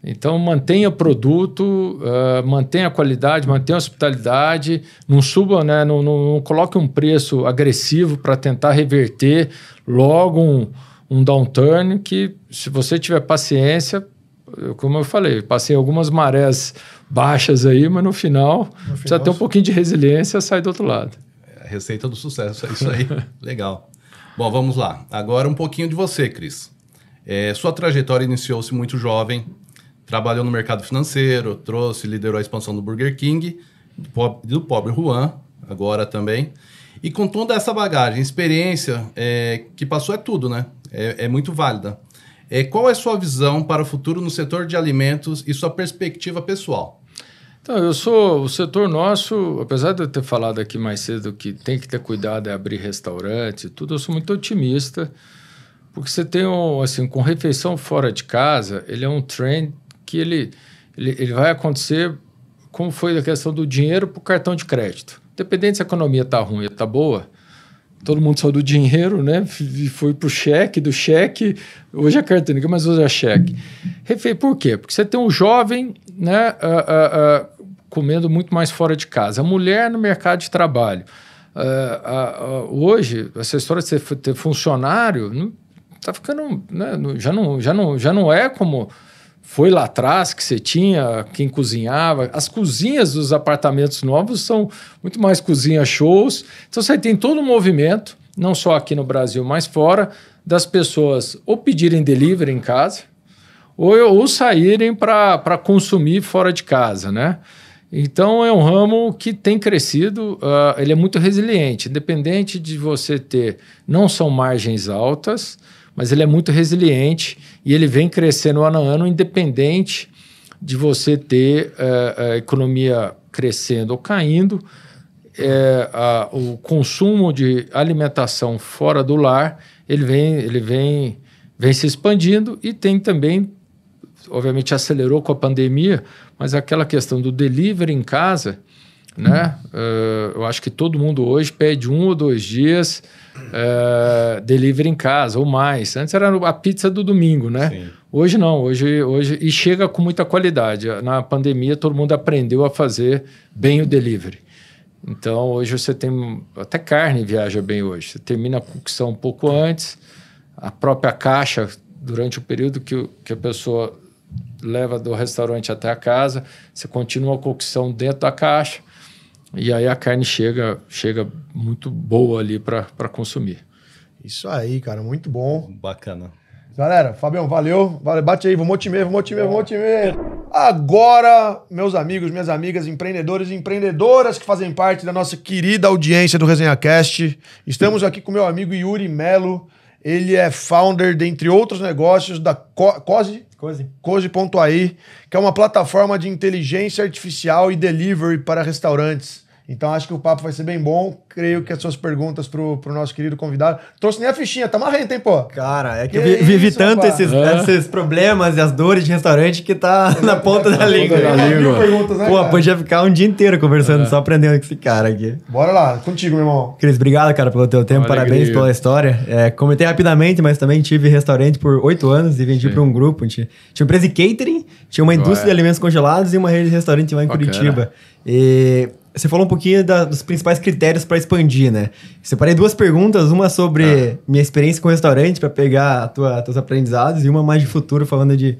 Então, mantenha o produto, mantenha a qualidade, mantenha a hospitalidade, não suba, né, não coloque um preço agressivo para tentar reverter logo um downturn que, se você tiver paciência, como eu falei, passei algumas marés baixas aí, mas no final precisa ter um pouquinho de resiliência e sair do outro lado. A receita do sucesso, é isso aí. Legal. Bom, vamos lá. Agora um pouquinho de você, Cris. Sua trajetória iniciou-se muito jovem, trabalhou no mercado financeiro, liderou a expansão do Burger King, do Pobre Juan, agora também. E com toda essa bagagem, experiência que passou é tudo, né? É muito válida. Qual é a sua visão para o futuro no setor de alimentos e sua perspectiva pessoal? Então, o setor nosso, apesar de eu ter falado aqui mais cedo que tem que ter cuidado em abrir restaurante e tudo, eu sou muito otimista, porque você tem, com refeição fora de casa, ele é um trend que ele vai acontecer como foi a questão do dinheiro para o cartão de crédito. Independente se a economia está ruim ou está boa, todo mundo saiu do dinheiro, né? E foi para o cheque, do cheque, hoje é cartão, ninguém mais usa cheque. Por quê? Porque você tem um jovem, né, comendo muito mais fora de casa, a mulher no mercado de trabalho. Hoje, essa história de você ter funcionário está ficando, né, já não é como foi lá atrás, que você tinha quem cozinhava. As cozinhas dos apartamentos novos são muito mais cozinha-shows. Então, você tem todo um movimento, não só aqui no Brasil, mas fora, das pessoas ou pedirem delivery em casa ou saírem para consumir fora de casa, né? Então, é um ramo que tem crescido, ele é muito resiliente. Independente de você ter, não são margens altas, mas ele é muito resiliente e ele vem crescendo ano a ano, independente de você ter a economia crescendo ou caindo. O consumo de alimentação fora do lar, ele vem se expandindo e tem também, obviamente acelerou com a pandemia, mas aquela questão do delivery em casa, né? Eu acho que todo mundo hoje pede 1 ou 2 dias delivery em casa ou mais. Antes era a pizza do domingo, né? Sim. Hoje não, hoje e chega com muita qualidade. Na pandemia todo mundo aprendeu a fazer bem o delivery. Então hoje você tem até carne viaja bem hoje. Você termina a cocção um pouco antes, a própria caixa durante o período que a pessoa leva do restaurante até a casa, você continua a cocção dentro da caixa. E aí a carne chega muito boa ali para consumir. Isso aí, cara, muito bom. Bacana. Galera, Fabião, valeu. Bate aí, vamos time. Agora, meus amigos, minhas amigas, empreendedores e empreendedoras que fazem parte da nossa querida audiência do ResenhaCast, estamos aqui com meu amigo Yuri Melo. Ele é founder, dentre outros negócios, da Cozy.ai, que é uma plataforma de inteligência artificial e delivery para restaurantes. Então, acho que o papo vai ser bem bom. Creio que as suas perguntas pro nosso querido convidado. Trouxe nem a fichinha, tá marrento, hein, pô? Cara, é que eu vivi tanto esses problemas e as dores de restaurante que tá na ponta da língua. Perguntas, né, pô, podia ficar um dia inteiro conversando, só aprendendo com esse cara aqui. Bora lá, contigo, meu irmão. Cris, obrigado, cara, pelo teu tempo. Parabéns pela história. Comentei rapidamente, mas também tive restaurante por 8 anos e vendi para um grupo. Tinha uma empresa de catering, tinha uma indústria de alimentos congelados e uma rede de restaurante lá em Curitiba. E você falou um pouquinho dos principais critérios para expandir, né? Separei 2 perguntas, uma sobre minha experiência com restaurante, para pegar teus aprendizados, e uma mais de futuro, falando de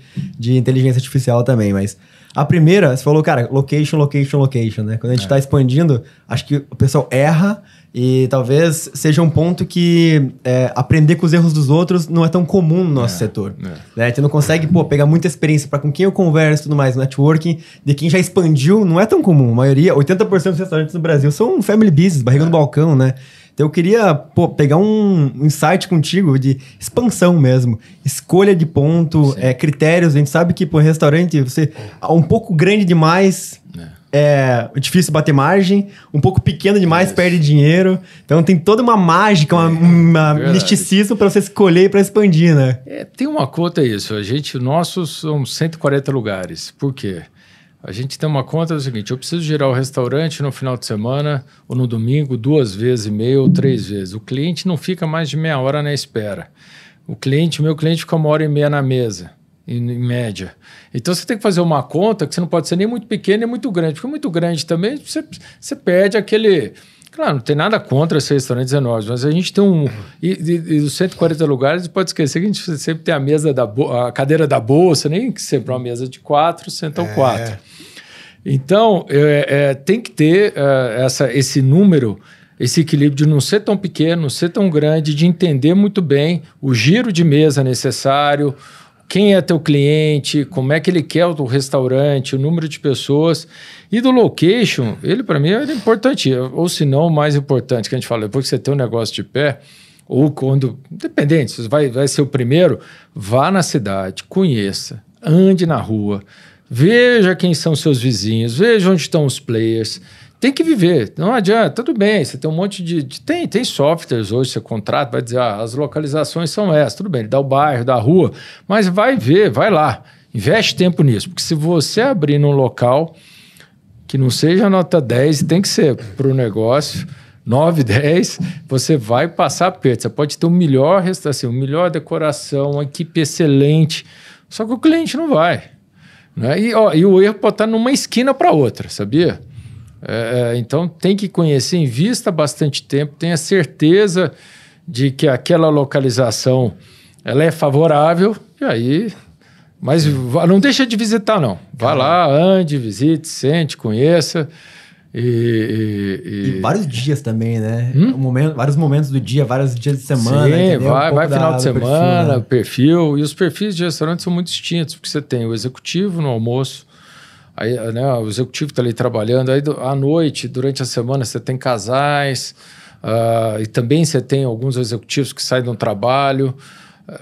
inteligência artificial também. Mas a primeira, você falou, cara, location, né? Quando a gente está expandindo, acho que o pessoal erra e talvez seja um ponto que aprender com os erros dos outros não é tão comum no nosso setor. Né? A gente não consegue pegar muita experiência para com quem eu converso e tudo mais, networking, de quem já expandiu, não é tão comum. A maioria, 80% dos restaurantes no Brasil são family business, barriga no balcão, né? Então eu queria pegar um insight contigo de expansão mesmo, escolha de ponto, critérios. A gente sabe que restaurante, você um pouco grande demais, é difícil bater margem, um pouco pequeno demais, perde dinheiro. Então tem toda uma mágica, um misticismo para você escolher e para expandir, né? Tem uma conta isso. Nossos são 140 lugares. Por quê? A gente tem uma conta do seguinte: eu preciso girar o restaurante no final de semana ou no domingo 2 vezes e meia ou 3 vezes. O cliente não fica mais de meia hora na espera. Meu cliente fica 1h30 na mesa, em média. Então você tem que fazer uma conta que você não pode ser nem muito pequeno nem muito grande, porque muito grande também você perde aquele... Claro, não tem nada contra esses restaurantes enormes, mas a gente tem e os 140 lugares, pode esquecer que a gente sempre tem a cadeira da bolsa, nem que sempre uma mesa de 4, sentam 4. Então, tem que ter esse número. esse equilíbrio de não ser tão pequeno, não ser tão grande, de entender muito bem o giro de mesa necessário, quem é teu cliente, como é que ele quer o restaurante, o número de pessoas. E do location, ele para mim é importante, ou se não, o mais importante, que a gente fala, depois que você tem um negócio de pé, ou quando, dependente, se vai ser o primeiro, vá na cidade, conheça, ande na rua, veja quem são seus vizinhos, veja onde estão os players. Tem que viver, não adianta, tudo bem, você tem um monte tem softwares hoje, você contrata, vai dizer, as localizações são essas, tudo bem, ele dá o bairro, dá a rua, mas vai ver, vai lá, investe tempo nisso, porque se você abrir num local que não seja nota 10, tem que ser para o negócio, 9, 10, você vai passar perto, você pode ter o melhor restauração, melhor decoração, uma equipe excelente, só que o cliente não vai, né? E o erro pode estar numa esquina para outra, sabia? Então tem que conhecer, invista bastante tempo, tenha certeza de que aquela localização ela é favorável, e aí, mas não deixa de visitar não, vá lá, ande, visite, sente, conheça. E vários dias também, né? Vários momentos do dia, vários dias de semana. Sim, vai final de semana, perfil, e os perfis de restaurante são muito distintos, porque você tem o executivo no almoço, aí, né, o executivo está ali trabalhando, aí à noite, durante a semana, você tem casais, e também você tem alguns executivos que saem de um trabalho.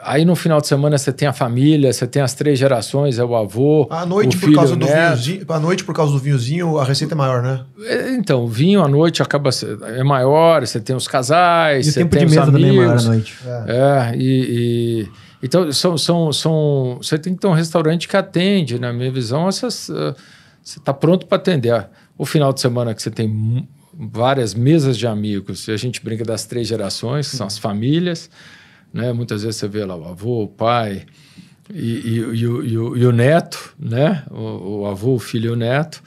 Aí no final de semana você tem a família, você tem as 3 gerações, é o avô, à noite, o filho, por causa do neto. vinhozinho, à noite, por causa do vinhozinho, a receita é maior, né? Então, o vinho à noite é maior, você tem os casais, e você o tempo tem de os mesa amigos. também é maior à noite. Então, você tem que ter um restaurante que atende, na minha visão, você está pronto para atender. O final de semana que você tem várias mesas de amigos, e a gente brinca das 3 gerações, que são as famílias, né? Muitas vezes você vê lá o avô, o pai e o neto, né? O avô, o filho e o neto.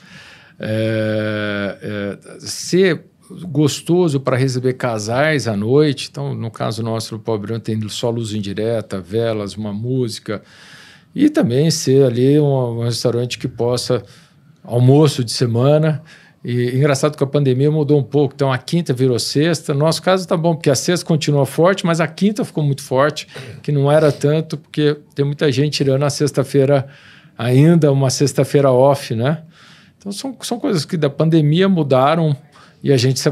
Ser gostoso para receber casais à noite. Então, no caso nosso, no Pobre tem só luz indireta, velas, uma música. E também ser ali um restaurante que possa almoço de semana. E engraçado que a pandemia mudou um pouco, então a quinta virou sexta. No nosso caso tá bom, porque a sexta continua forte, mas a quinta ficou muito forte, que não era tanto, porque tem muita gente tirando a sexta-feira ainda, uma sexta-feira off, né? Então são coisas que da pandemia mudaram e a gente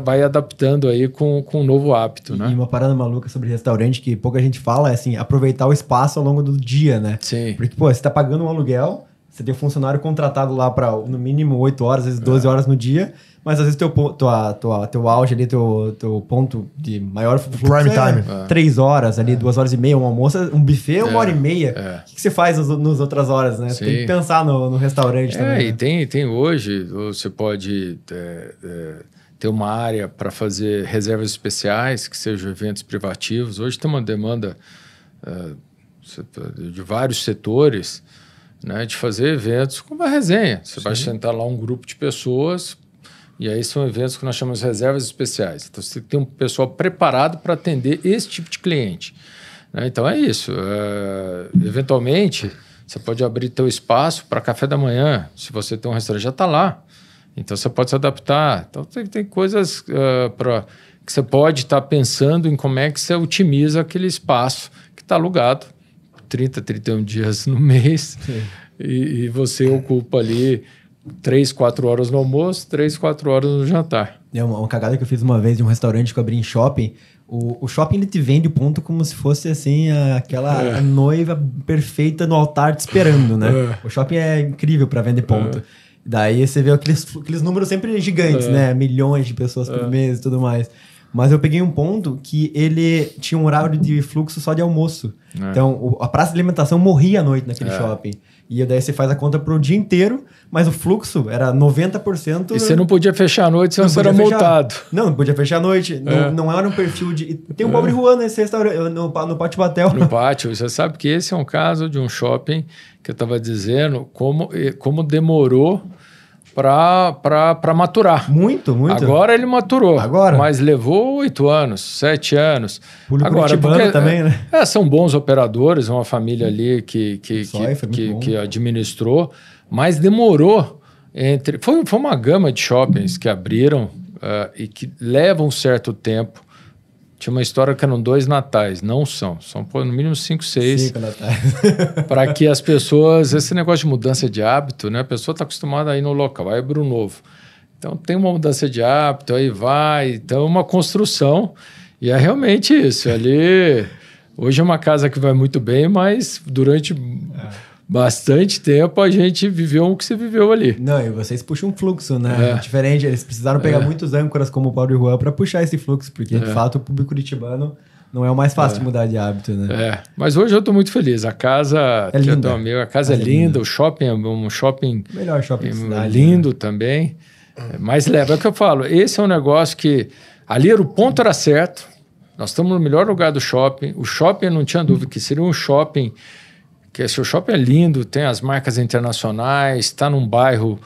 vai adaptando aí com um novo hábito, né? E uma parada maluca sobre restaurante que pouca gente fala é assim, aproveitar o espaço ao longo do dia, né? Sim. Porque, você tá pagando um aluguel, você tem um funcionário contratado lá para no mínimo 8 horas, às vezes 12 horas no dia, mas às vezes teu auge ali, teu ponto de maior fluxo prime time. 3 horas ali, 2 horas e meia, um almoço, um buffet, 1h30. O que você faz nas outras horas, né? Você tem que pensar no restaurante também. E tem hoje, você pode ter uma área para fazer reservas especiais, que sejam eventos privativos. Hoje tem uma demanda de vários setores, né, de fazer eventos com uma resenha. Você vai sentar lá um grupo de pessoas e aí são eventos que nós chamamos de reservas especiais. Então você tem que ter um pessoal preparado para atender esse tipo de cliente, né? Então é isso. Eventualmente, você pode abrir teu espaço para café da manhã. Se você tem um restaurante, já está lá. Então você pode se adaptar. Então tem coisas que você pode estar pensando em como é que você otimiza aquele espaço que está alugado 30, 31 dias no mês e você ocupa ali 3, 4 horas no almoço, 3, 4 horas no jantar. É uma cagada que eu fiz uma vez de um restaurante que eu abri em shopping. O shopping ele te vende o ponto como se fosse assim aquela noiva perfeita no altar te esperando, né? O shopping é incrível para vender ponto. Daí você vê aqueles números sempre gigantes, né? Milhões de pessoas por mês e tudo mais. Mas eu peguei um ponto que ele tinha um horário de fluxo só de almoço. Então, a praça de alimentação morria à noite naquele shopping. E daí você faz a conta pro dia inteiro, mas o fluxo era 90%... E você não podia fechar à noite, senão você era multado. Não podia fechar à noite. Não era um perfil de... Tem um Pobre Juan nesse restaurante, no Pátio Batel. No pátio. Você sabe que esse é um caso de um shopping que eu estava dizendo como demorou para maturar. Muito. Agora ele maturou. Mas levou 8 anos, 7 anos. Agora, porque também, né? São bons operadores, uma família ali que administrou, mas demorou foi uma gama de shoppings que abriram e que levam um certo tempo. Tinha uma história que eram 2 natais, não são no mínimo 5, 6. 5 natais. Para que as pessoas, esse negócio de mudança de hábito, né? A pessoa está acostumada a ir no local, vai para o novo. Então tem uma mudança de hábito, aí vai, então é uma construção, e é realmente isso. Ali, hoje é uma casa que vai muito bem, mas durante bastante tempo a gente viveu o que você viveu ali. Não, e vocês puxam um fluxo, né? Diferente, eles precisaram pegar muitos âncoras como o Paulo e Juan para puxar esse fluxo, porque de fato o público curitibano não é o mais fácil de mudar de hábito, né? Mas hoje eu estou muito feliz. A casa é linda. A casa é linda, o shopping é um shopping... Melhor shopping da cidade, lindo, né? Também. Mais leve. É o que eu falo, esse é um negócio que... Ali o ponto era certo, nós estamos no melhor lugar do shopping, o shopping eu não tinha dúvida que seria um shopping... que esse shopping é lindo, tem as marcas internacionais, está num bairro,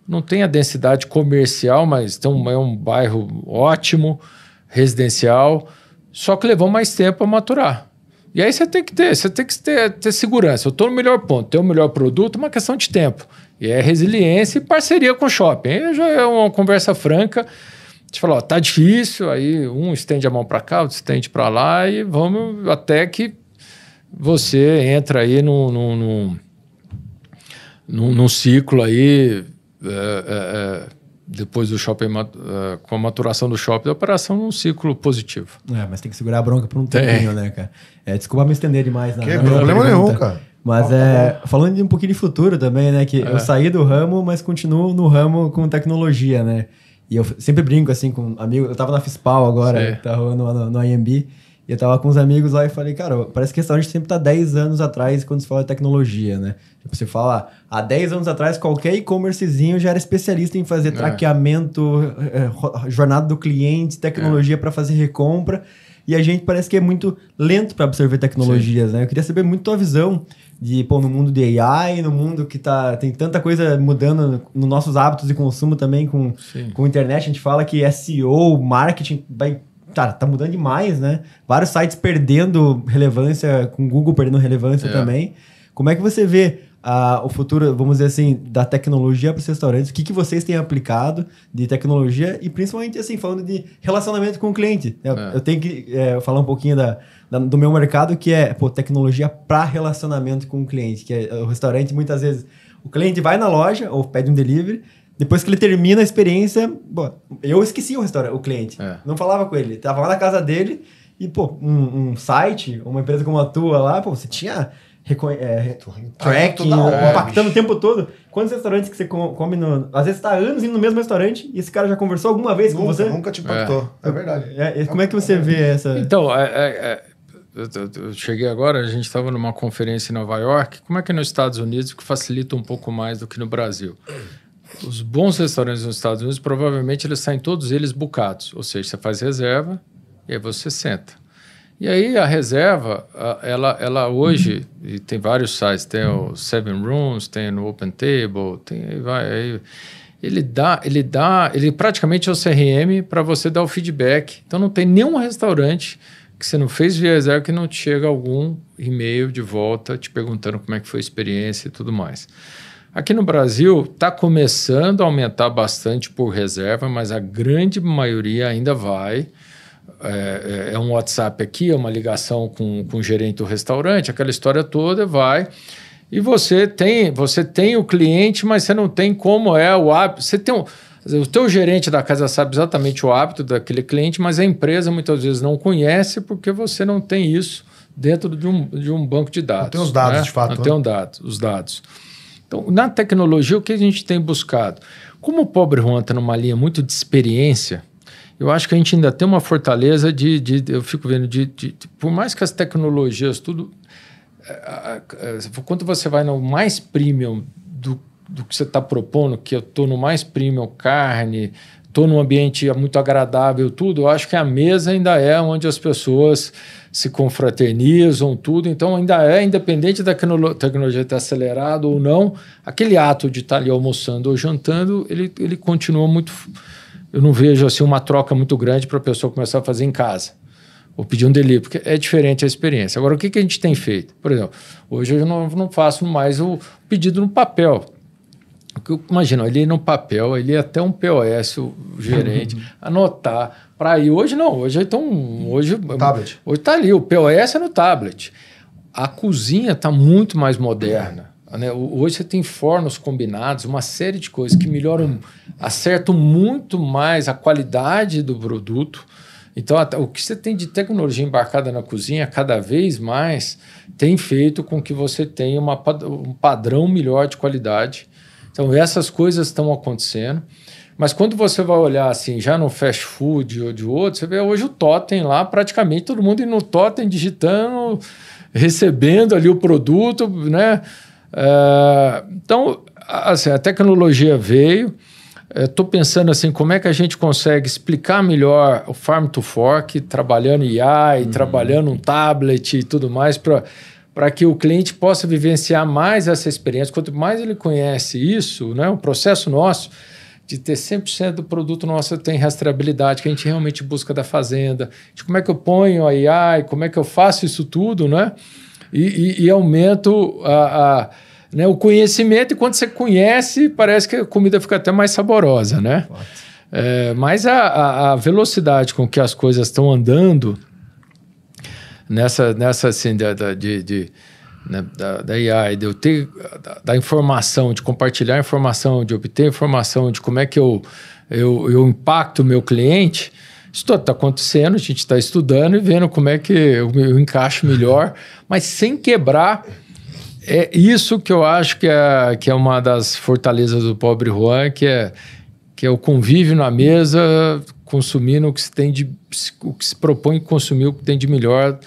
não tem a densidade comercial, mas é um bairro ótimo, residencial, só que levou mais tempo a maturar. E aí você tem que ter segurança. Eu estou no melhor ponto, ter o melhor produto, é uma questão de tempo. E é resiliência e parceria com o shopping. Aí já é uma conversa franca. A gente fala, tá difícil, aí um estende a mão para cá, outro estende para lá e vamos até que você entra aí num ciclo aí, depois do shopping, com a maturação do shopping, da operação num ciclo positivo. Mas tem que segurar a bronca por um tempinho, né, cara? Desculpa me estender demais. Não tem problema nenhum, cara. Mas falando de um pouquinho de futuro também, né, que eu saí do ramo, mas continuo no ramo com tecnologia, né? E eu sempre brinco assim com amigos, eu tava na FISPAL agora, tava no IMB, e eu tava com uns amigos lá e falei, cara, parece que o restaurante sempre tá 10 anos atrás quando se fala de tecnologia, né? Tipo, você fala, há 10 anos atrás, qualquer e-commercezinho já era especialista em fazer traqueamento, jornada do cliente, tecnologia para fazer recompra. E a gente parece que é muito lento para absorver tecnologias, né? Eu queria saber muito a tua visão de, no mundo de AI, no mundo que tem tanta coisa mudando nos nossos hábitos de consumo também com internet. A gente fala que SEO, marketing vai... Cara, tá mudando demais, né? Vários sites perdendo relevância, com o Google perdendo relevância também. Como é que você vê o futuro, vamos dizer assim, da tecnologia para os restaurantes? O que vocês têm aplicado de tecnologia e principalmente, assim, falando de relacionamento com o cliente. Eu tenho que falar um pouquinho do meu mercado, que é tecnologia para relacionamento com o cliente. Que é o restaurante, muitas vezes, o cliente vai na loja ou pede um delivery. Depois que ele termina a experiência, eu esqueci o cliente. Não falava com ele. Tava lá na casa dele e, um site, uma empresa como a tua lá, você tinha tracking, impactando o tempo todo. Quantos restaurantes que você come às vezes você tá anos indo no mesmo restaurante e esse cara já conversou alguma vez com você? Nunca te impactou. É verdade. Como é que você vê essa... Então, eu cheguei agora, a gente estava numa conferência em Nova York. Como é que é nos Estados Unidos que facilita um pouco mais do que no Brasil? Os bons restaurantes nos Estados Unidos, provavelmente eles saem todos eles bucados. Ou seja, você faz reserva e aí você senta. E aí a reserva, ela hoje, e tem vários sites, tem o Seven Rooms, tem no Open Table, ele praticamente é o CRM para você dar o feedback. Então não tem nenhum restaurante que você não fez via reserva que não te chega algum e-mail de volta te perguntando como é que foi a experiência e tudo mais. Aqui no Brasil está começando a aumentar bastante por reserva, mas a grande maioria ainda vai. É um WhatsApp aqui, é uma ligação com o gerente do restaurante, aquela história toda vai. E você tem o cliente, mas você não tem como é o hábito. O teu gerente da casa sabe exatamente o hábito daquele cliente, mas a empresa muitas vezes não conhece porque você não tem isso dentro de um banco de dados. Não tem os dados, de fato. Não tem os dados. Então, na tecnologia, o que a gente tem buscado? Como o Pobre Juan está numa linha muito de experiência, eu acho que a gente ainda tem uma fortaleza eu fico vendo, por mais que as tecnologias, tudo... Quando você vai no mais premium do que você está propondo, que eu estou no mais premium carne, estou num ambiente muito agradável, tudo, eu acho que a mesa ainda é onde as pessoas se confraternizam, tudo. Então, ainda independente da tecnologia estar acelerada ou não, aquele ato de estar ali almoçando ou jantando, ele continua muito... Eu não vejo assim uma troca muito grande para a pessoa começar a fazer em casa ou pedir um delivery, porque é diferente a experiência. Agora, o que a gente tem feito? Por exemplo, hoje eu não faço mais o pedido no papel. Imagina, ali no papel, ele até um POS, o gerente, anotar. Para ir hoje, não. Hoje Tablet. Hoje está ali, o POS é no tablet. A cozinha está muito mais moderna. Né? Hoje você tem fornos combinados, uma série de coisas que melhoram, acertam muito mais a qualidade do produto. Então, o que você tem de tecnologia embarcada na cozinha, cada vez mais, tem feito com que você tenha um padrão melhor de qualidade. Então, essas coisas estão acontecendo. Mas quando você vai olhar assim, já no fast food ou de outro, você vê hoje o totem lá, praticamente todo mundo indo no totem, digitando, recebendo ali o produto, né? Então, assim, a tecnologia veio. Estou pensando assim, como é que a gente consegue explicar melhor o Farm to Fork, trabalhando AI, trabalhando um tablet e tudo mais, para que o cliente possa vivenciar mais essa experiência. Quanto mais ele conhece isso, né, o processo nosso de ter 100% do produto nosso tem rastreabilidade, que a gente realmente busca da fazenda, de como é que eu ponho a AI, como é que eu faço isso tudo, né? E aumento né, o conhecimento, e quando você conhece, parece que a comida fica até mais saborosa, né? Mas a velocidade com que as coisas estão andando nessa assim, da AI, de eu ter da informação, de compartilhar informação, de obter informação, de como é que eu impacto o meu cliente, isso está acontecendo, a gente está estudando e vendo como é que eu encaixo melhor, mas sem quebrar. É isso que eu acho que é uma das fortalezas do Pobre Juan, que é o convívio na mesa, consumindo o que se propõe consumir, o que tem de melhor.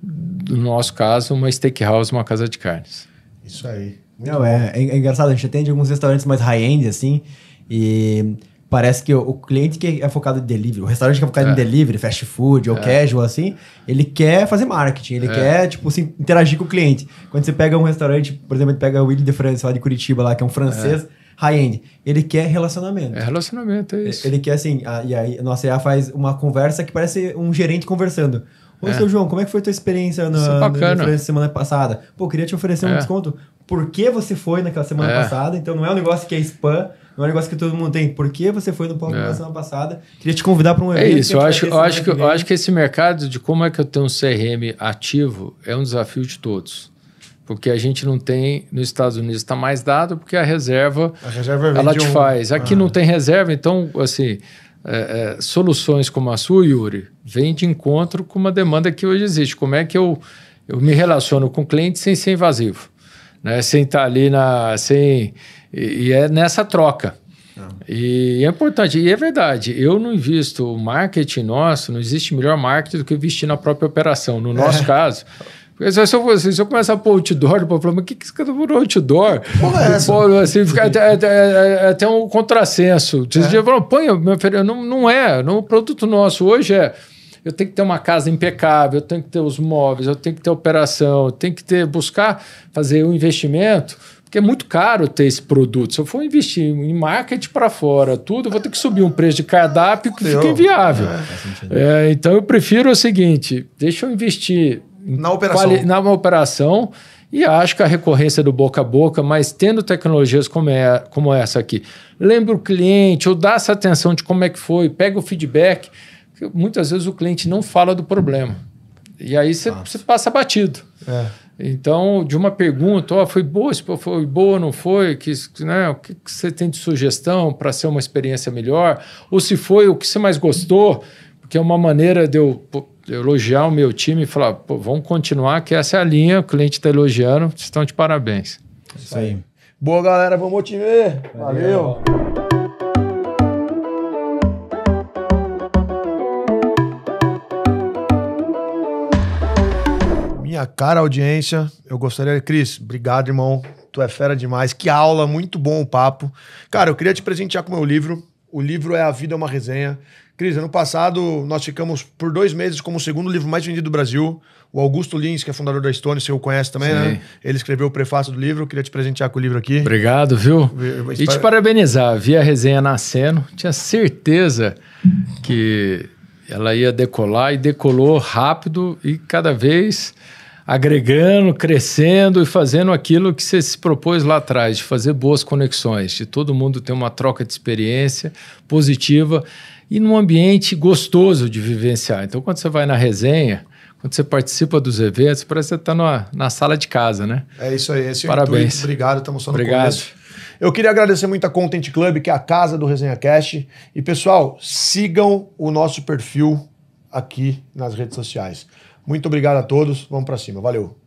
No nosso caso, uma steakhouse, uma casa de carnes. Isso aí. Não, é engraçado, a gente atende alguns restaurantes mais high-end, assim, e parece que o cliente que é focado em delivery, o restaurante que é focado em delivery, fast food ou casual, assim, ele quer fazer marketing, ele quer, tipo assim, interagir com o cliente. Quando você pega um restaurante, por exemplo, pega o Willy de France, lá de Curitiba, lá, que é um francês high-end, ele quer relacionamento. Relacionamento, é isso. Ele quer, assim, e aí a nossa IA faz uma conversa que parece um gerente conversando. Ô, seu João, como é que foi a tua experiência na semana passada? Pô, queria te oferecer um desconto. Por que você foi naquela semana passada? Então, não é um negócio que é spam, não é um negócio que todo mundo tem. Por que você foi no Pobre na semana passada? Queria te convidar para um evento. É isso, eu acho que esse mercado de como é que eu tenho um CRM ativo é um desafio de todos. Porque a gente não tem, nos Estados Unidos está mais dado, porque a reserva ela te faz. Aqui não tem reserva, então, assim... soluções como a sua, Yuri, vem de encontro com uma demanda que hoje existe. Como é que eu me relaciono com o cliente sem ser invasivo, né? Sem estar ali e é nessa troca. E é importante, e é verdade, eu não invisto o marketing nosso, não existe melhor marketing do que investir na própria operação. No nosso caso, porque se eu começar a pôr outdoor, o povo fala, mas o que você está por outdoor? Assim, fica até um contrassenso. Vocês falam, põe, o produto nosso hoje eu tenho que ter uma casa impecável, eu tenho que ter os móveis, eu tenho que ter operação, eu tenho que buscar fazer um investimento, porque é muito caro ter esse produto. Se eu for investir em marketing para fora, tudo, eu vou ter que subir um preço de cardápio que fica inviável. Então eu prefiro o seguinte, deixa eu investir na operação, e acho que a recorrência do boca a boca, mas tendo tecnologias como essa aqui, lembra o cliente, ou dá essa atenção de como é que foi, pega o feedback, porque muitas vezes o cliente não fala do problema, e aí você passa batido. Então, de uma pergunta, foi boa, não foi, né, o que você tem de sugestão para ser uma experiência melhor, ou se foi, o que você mais gostou, porque é uma maneira de eu elogiar o meu time e falar, vamos continuar, que essa é a linha, o cliente está elogiando, vocês estão de parabéns. Isso aí. Boa, galera, vamos time. Valeu. Minha cara audiência, eu gostaria, Cris, obrigado, irmão, tu é fera demais, que aula, muito bom o papo. Cara, eu queria te presentear com o meu livro, o livro é A Vida é uma Resenha. Cris, ano passado nós ficamos por 2 meses como o segundo livro mais vendido do Brasil. O Augusto Lins, que é fundador da Stone, você o conhece também, né? Ele escreveu o prefácio do livro, eu queria te presentear com o livro aqui. Obrigado, viu? E te parabenizar, vi a resenha nascendo, tinha certeza que ela ia decolar e decolou rápido e cada vez agregando, crescendo e fazendo aquilo que você se propôs lá atrás, de fazer boas conexões, de todo mundo ter uma troca de experiência positiva e num ambiente gostoso de vivenciar. Então, quando você vai na resenha, quando você participa dos eventos, parece que você está na sala de casa, né? É isso aí. Esse Parabéns. É o intuito. Obrigado, estamos só no começo. Eu queria agradecer muito a Content Club, que é a casa do Resenha Cast. E, pessoal, sigam o nosso perfil aqui nas redes sociais. Muito obrigado a todos. Vamos para cima. Valeu.